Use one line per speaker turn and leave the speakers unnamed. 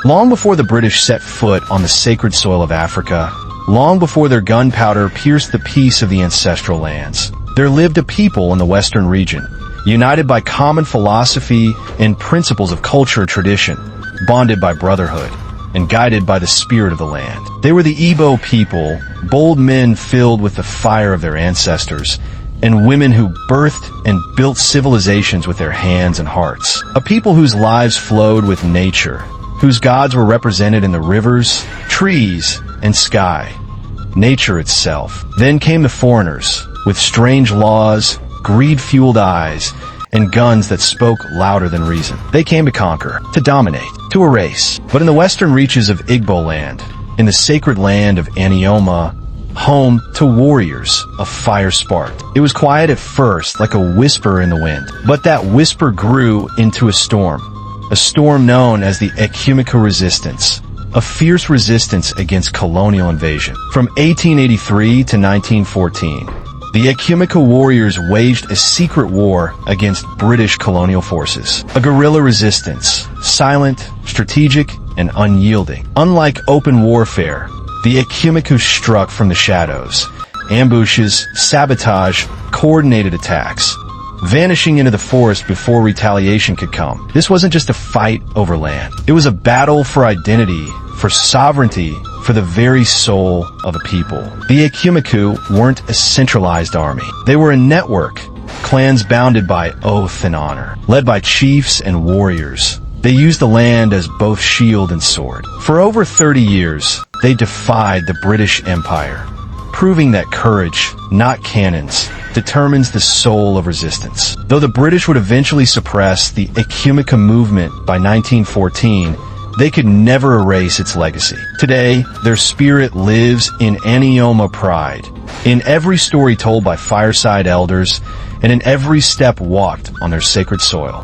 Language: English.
Long before the British set foot on the sacred soil of Africa, long before their gunpowder pierced the peace of the ancestral lands, there lived a people in the western region, united by common philosophy and principles of culture and tradition, bonded by brotherhood, and guided by the spirit of the land. They were the Igbo people, bold men filled with the fire of their ancestors, and women who birthed and built civilizations with their hands and hearts. A people whose lives flowed with nature, whose gods were represented in the rivers, trees, and sky, nature itself. Then came the foreigners, with strange laws, greed-fueled eyes, and guns that spoke louder than reason. They came to conquer, to dominate, to erase. But in the western reaches of Igbo land, in the sacred land of Anioma, home to warriors of fire sparked. It was quiet at first, like a whisper in the wind. But that whisper grew into a storm known as the Ekumeku Resistance, a fierce resistance against colonial invasion. From 1883 to 1914, the Ekumeku warriors waged a secret war against British colonial forces. A guerrilla resistance, silent, strategic, and unyielding. Unlike open warfare, the Ekumeku struck from the shadows, ambushes, sabotage, coordinated attacks, vanishing into the forest before retaliation could come. This wasn't just a fight over land. It was a battle for identity, for sovereignty, for the very soul of a people. The Ekumeku weren't a centralized army. They were a network, clans bounded by oath and honor, led by chiefs and warriors. They used the land as both shield and sword. For over 30 years, they defied the British Empire, proving that courage, not cannons, determines the soul of resistance. Though the British would eventually suppress the Ekumeku movement by 1914, they could never erase its legacy. Today, their spirit lives in Anioma pride, in every story told by fireside elders, and in every step walked on their sacred soil.